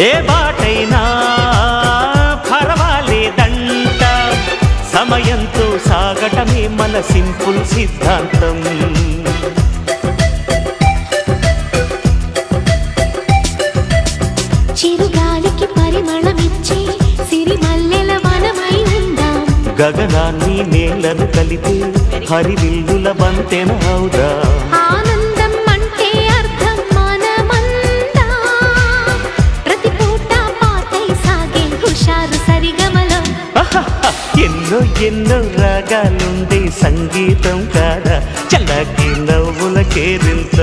ఏ బాటైనా పర్వాలేదంట, సమయంతో సాగటమే మన సింపుల్ సిద్ధాంతం. చిరుగాలికి పరిమళమిచ్చే సిరిమల్లెల వనమై ఉందాం, గగనాన్ని నేలను కలిపే హరివిల్లుల బంతెన అవుదాం. ఆనందం అంటే అర్థం మనమందా, ప్రతి పూట పాటై సాగే హుషారు సరిగమలో. ఎన్నో ఎన్నో రాగాలుండే సంగీతం కాదా, చల్లకి నవ్వుల కేరింత.